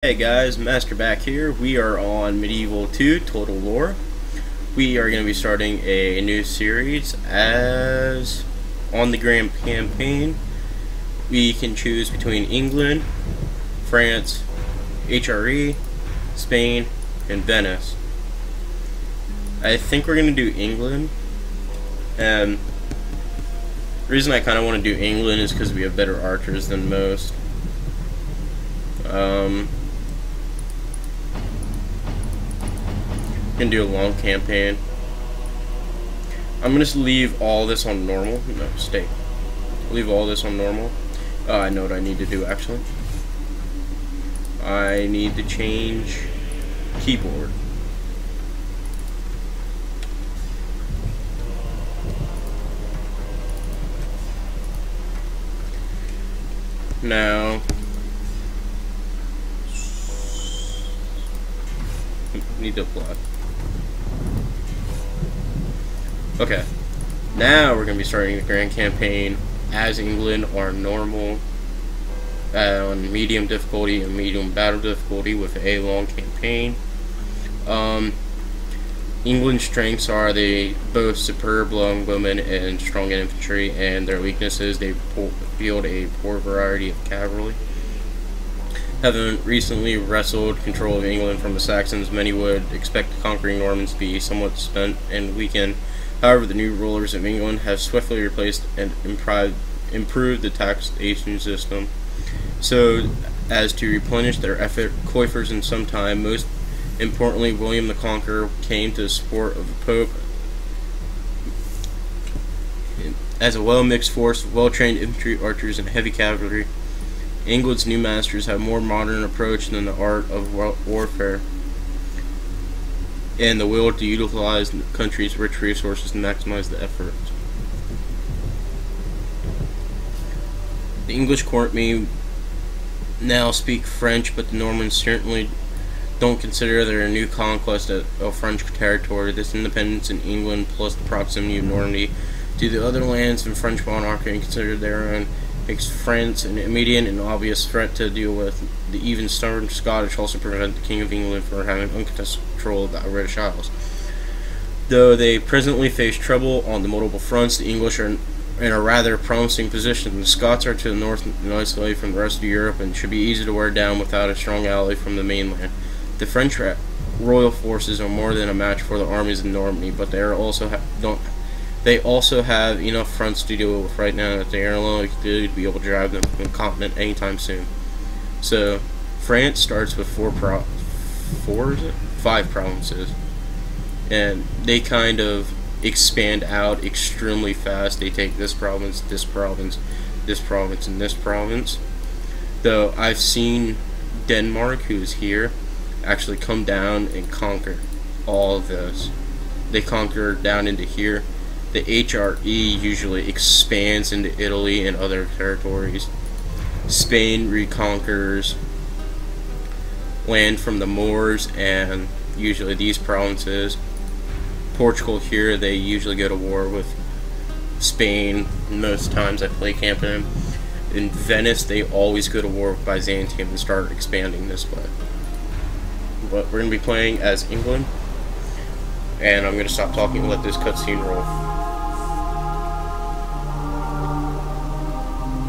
Hey guys, Master back here. We are on Medieval 2 Total War. We are going to be starting a new series as on the Grand Campaign. We can choose between England, France, HRE, Spain, and Venice. I think we're going to do England. And the reason I kind of want to do England is because we have better archers than most. Gonna do a long campaign. I'm gonna leave all this on normal. No, stay. Leave all this on normal. I know what I need to do actually. I need to change keyboard. Now, need to apply. Okay, now we're going to be starting the Grand Campaign as England on normal, on medium difficulty and medium battle difficulty with a long campaign. England's strengths are they both superb longbowmen and strong infantry, and their weaknesses they field a poor variety of cavalry. Having recently wrestled control of England from the Saxons, many would expect the conquering Normans to be somewhat spent and weakened. However, the new rulers of England have swiftly replaced and improved the taxation system so as to replenish their coffers in some time. Most importantly, William the Conqueror came to the support of the Pope as a well-mixed force of well-trained infantry, archers, and heavy cavalry. England's new masters have a more modern approach than the art of warfare and the will to utilize the country's rich resources to maximize the effort. The English court may now speak French, but the Normans certainly don't consider their new conquest of French territory. This independence in England, plus the proximity of Normandy to the other lands in French monarchy and considered their own, makes France an immediate and obvious threat to deal with. The even stubborn Scottish also prevent the King of England from having uncontested control of the British Isles. Though they presently face trouble on the multiple fronts, the English are in a rather promising position. The Scots are to the north and isolated from the rest of Europe and should be easy to wear down without a strong ally from the mainland. The French royal forces are more than a match for the armies in Normandy, but they also have enough fronts to deal with right now that they are unlikely to be able to drive them from the continent anytime soon. So, France starts with five provinces, and they kind of expand out extremely fast. They take this province, this province, this province, and this province. Though I've seen Denmark, who is here, actually come down and conquer all of this. They conquer down into here. The HRE usually expands into Italy and other territories. Spain reconquers land from the Moors and usually these provinces. Portugal here, they usually go to war with Spain. Most times I play campaign. In Venice, they always go to war with Byzantium and start expanding this way. But we're going to be playing as England. And I'm going to stop talking and let this cutscene roll.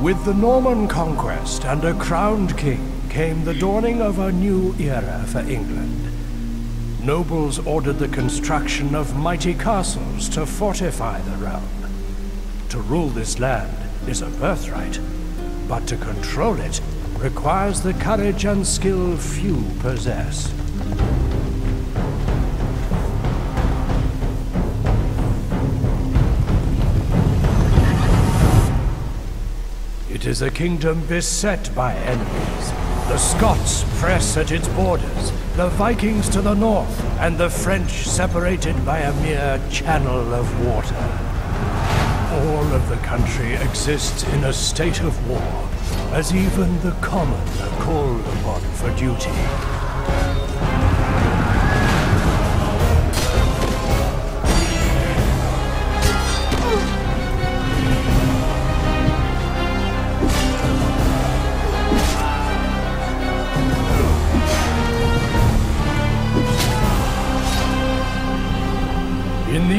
With the Norman conquest and a crowned king came the dawning of a new era for England. Nobles ordered the construction of mighty castles to fortify the realm. To rule this land is a birthright, but to control it requires the courage and skill few possess. It is a kingdom beset by enemies. The Scots press at its borders, the Vikings to the north, and the French separated by a mere channel of water. All of the country exists in a state of war, as even the common are called upon for duty.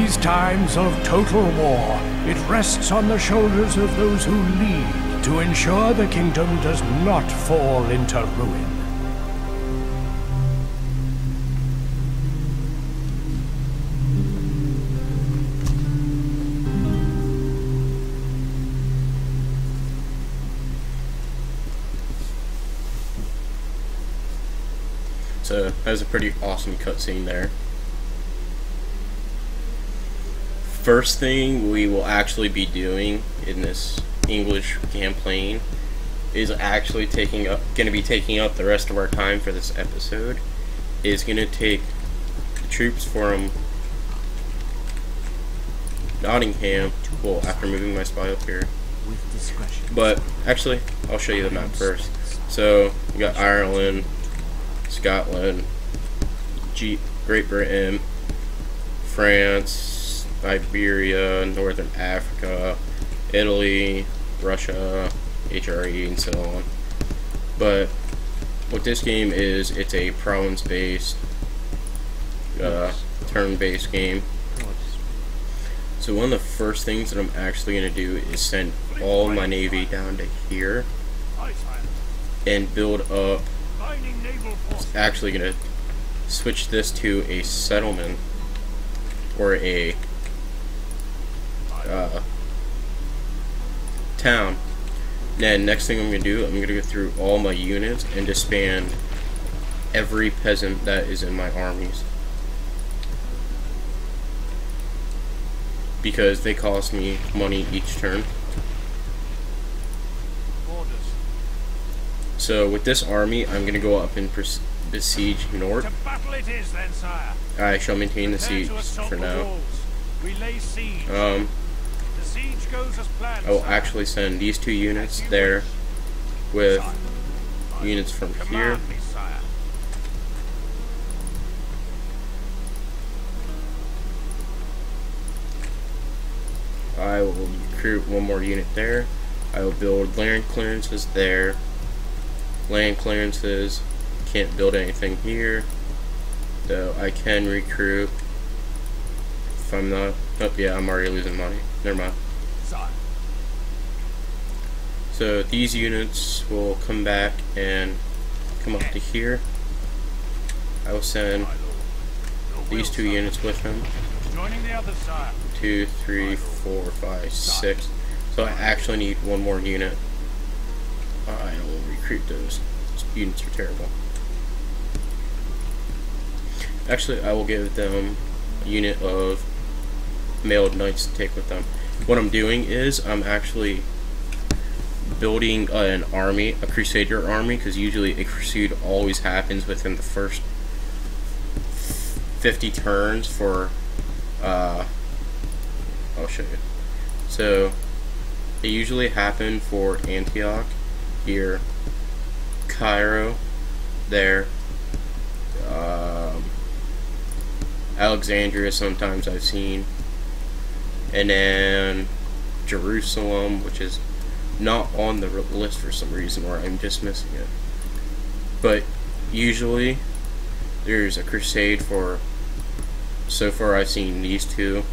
these times of total war, it rests on the shoulders of those who lead to ensure the kingdom does not fall into ruin. So that was a pretty awesome cutscene there. First thing we will actually be doing in this English campaign is actually going to be taking up the rest of our time for this episode. Is going to take the troops from Nottingham. Well, after moving my spy up here. But actually, I'll show you the map first. So we got Ireland, Scotland, Great Britain, France, Iberia, Northern Africa, Italy, Russia, HRE, and so on. But what this game is, it's a province-based, turn-based game. So one of the first things that I'm actually going to do is send all my navy down to here and build up. It's actually going to switch this to a settlement or a town. Then next thing I'm going to do, I'm going to go through all my units and disband every peasant that is in my armies, because they cost me money each turn. So with this army, I'm going to go up and besiege North. I shall maintain the siege for now. I will actually send these 2 units there with units from here. I will recruit 1 more unit there. I will build land clearances there. Land clearances, can't build anything here, though I can recruit if I'm not. Oh yeah, I'm already losing money. Never mind. So these units will come back and come up to here. I will send these 2 units with them. 2, 3, 4, 5, 6. So I actually need 1 more unit. I will recruit those. Those units are terrible. Actually, I will give them a unit of mailed knights to take with them. What I'm doing is I'm actually building an army, a crusader army, because usually a crusade always happens within the first 50 turns for I'll show you. So they usually happen for Antioch here, Cairo there, Alexandria sometimes I've seen, and then Jerusalem, which is not on the list for some reason, or I'm just missing it. But usually there's a crusade for, so far I've seen these 2,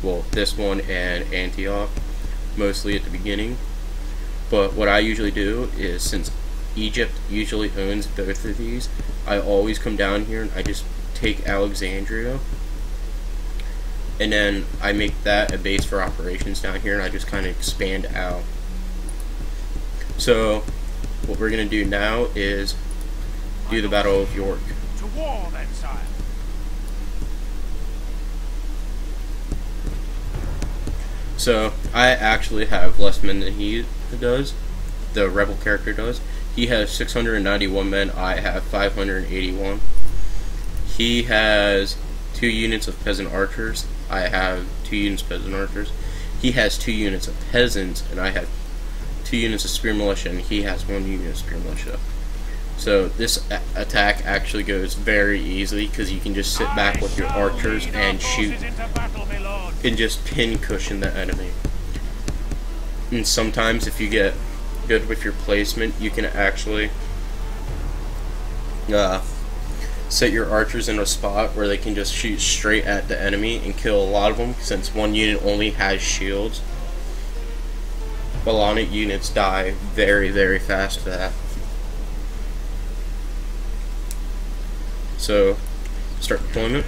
well, this one and Antioch, mostly at the beginning. But what I usually do is, since Egypt usually owns both of these, I always come down here and I just take Alexandria, and then I make that a base for operations down here, and I just kind of expand out. So what we're going to do now is do the Battle of York. To war, then, sire. So I actually have less men than he does, the rebel character does. He has 691 men, I have 581. He has 2 units of peasant archers, I have 2 units of peasant archers. He has 2 units of peasants, and I have 2 units of spear militia, and he has 1 unit of spear militia. So this attack actually goes very easily, because you can just sit back with your archers and shoot and just pin cushion the enemy. And sometimes if you get good with your placement, you can actually set your archers in a spot where they can just shoot straight at the enemy and kill a lot of them, since one unit only has shields. Balonic units die very, very fast for that. So, start deployment.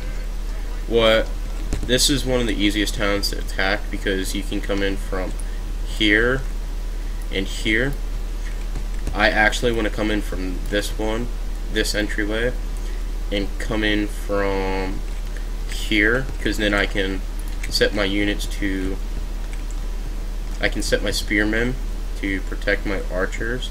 This is one of the easiest towns to attack because you can come in from here and here. I actually want to come in from this entryway, and come in from here, because then I can set my units to, I can set my spearmen to protect my archers.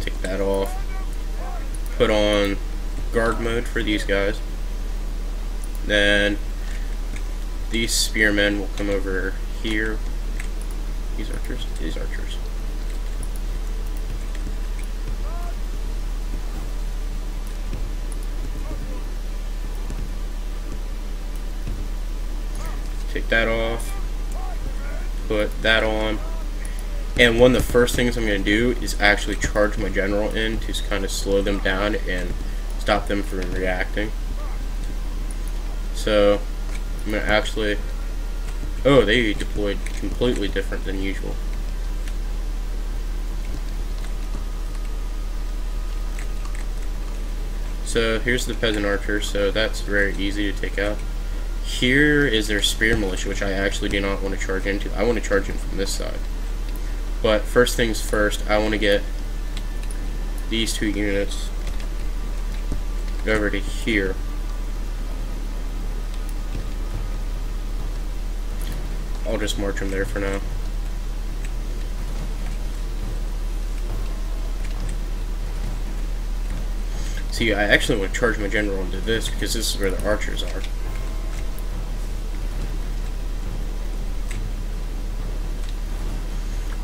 Take that off. Put on guard mode for these guys. Then these spearmen will come over here. These archers. Take that off. Put that on. And one of the first things I'm going to do is actually charge my general in to kind of slow them down and stop them from reacting. So I'm going to actually... Oh, they deployed completely different than usual. So here's the peasant archer, so that's very easy to take out. Here is their spear militia, which I actually do not want to charge into. I want to charge in from this side. But first things first, I want to get these two units over to here. I'll just march them there for now. See, I actually want to charge my general into this because this is where the archers are.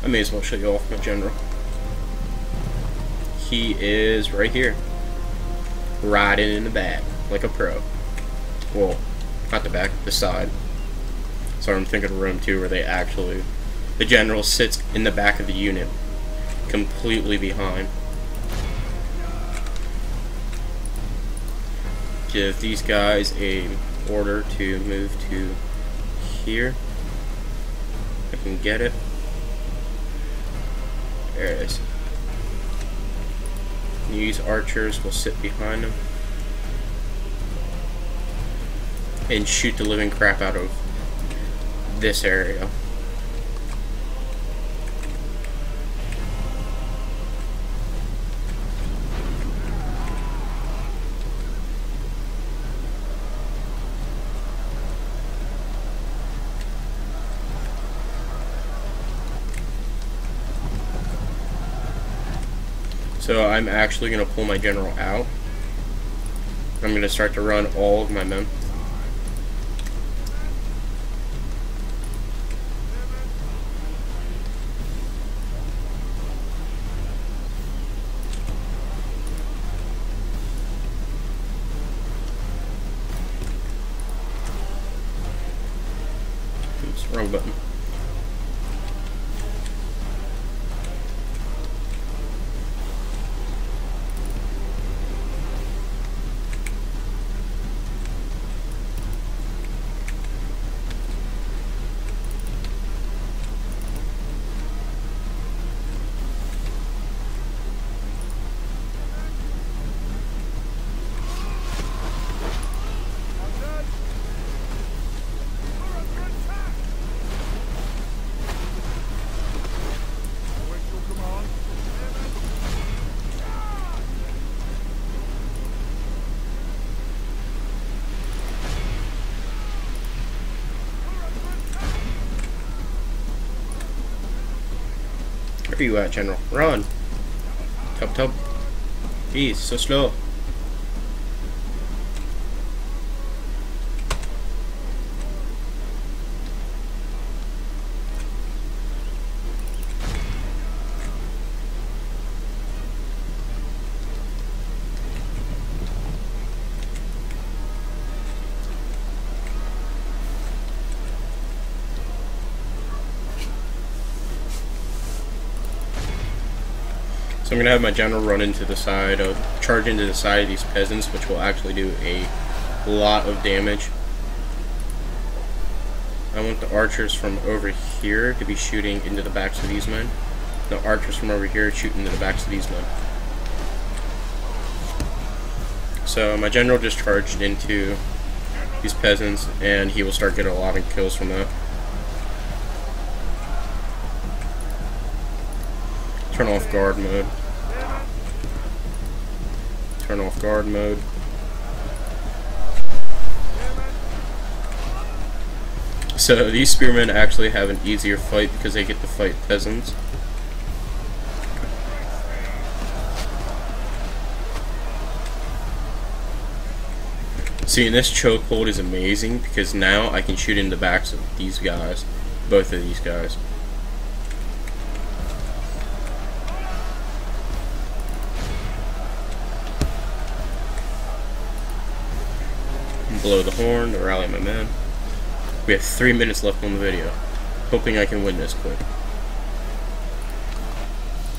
I may as well show you off my general. He is right here, riding in the back like a pro. Well, not the back, the side. So I'm thinking of Rome 2, where they actually, the general sits in the back of the unit, completely behind. Give these guys a order to move to here. I can get it. There it is. These archers will sit behind them and shoot the living crap out of this area. So I'm actually going to pull my general out. I'm going to start to run all of my men. Oops, wrong button. Where are you at, General? Run! Tub. Jeez, so slow. I'm gonna have my general run into the side of charge into the side of these peasants, which will actually do a lot of damage. I want the archers from over here to be shooting into the backs of these men. The archers from over here shooting into the backs of these men. So my general just charged into these peasants, and he will start getting a lot of kills from that. Turn off guard mode. Turn off guard mode. So these spearmen actually have an easier fight because they get to fight peasants. See, and this chokehold is amazing because now I can shoot in the backs of these guys, both of these guys. Blow the horn to rally my men. We have 3 minutes left on the video. Hoping I can win this quick.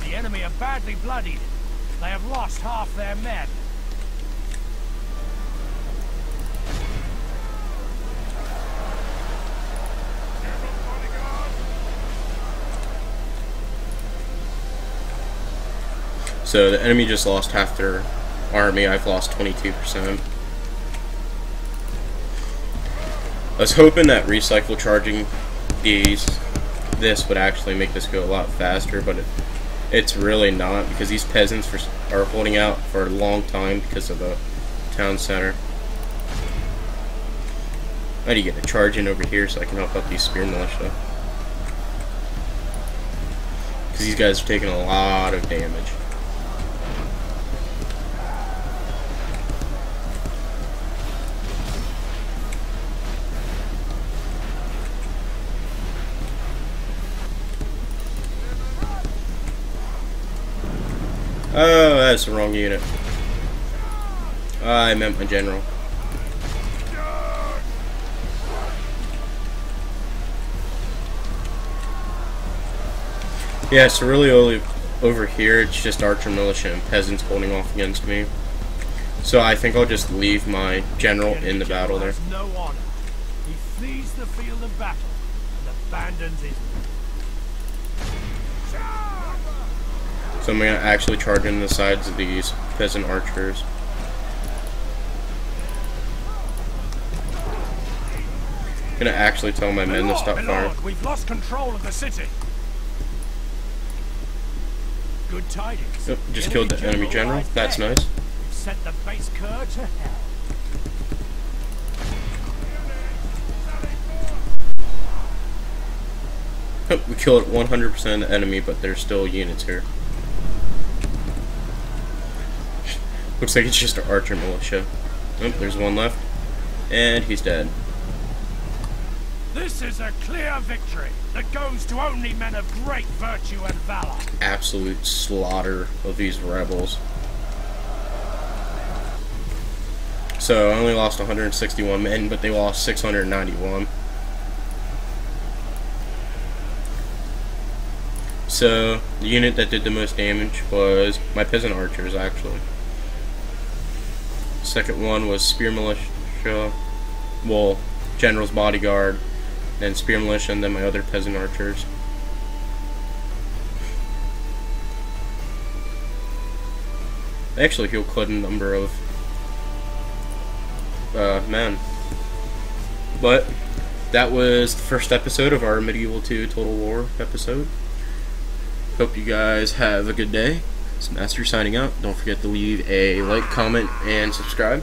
The enemy are badly bloodied. They have lost half their men. So the enemy just lost half their army. I've lost 22%. I was hoping that recycle charging this would actually make this go a lot faster, but it's really not, because these peasants are holding out for a long time because of the town center. I need to get a charge in over here so I can help out these spear militia, because these guys are taking a lot of damage. Oh, that's the wrong unit. I meant my general. Yeah, so really only over here it's just archer militia and peasants holding off against me. So I think I'll just leave my general in the battle there. No honor. He flees the field of battle and abandons his. So I'm going to actually charge in the sides of these peasant archers. I'm going to actually tell my men to stop firing. We've lost control of the city. Good tidings. Yep, just killed the enemy general. That's nice. Set the base cur to hell. Yep, we killed 100% of the enemy, but there's still units here. Looks like it's just an archer militia. Oh, there's one left. And he's dead. This is a clear victory that goes to only men of great virtue and valor. Absolute slaughter of these rebels. So I only lost 161 men, but they lost 691. So the unit that did the most damage was my peasant archers, actually. Second one was spear militia, well, general's bodyguard, then spear militia, and then my other peasant archers. I actually killed quite a number of men. But that was the first episode of our Medieval 2 Total War episode. Hope you guys have a good day. It's Master signing out. Don't forget to leave a like, comment, and subscribe.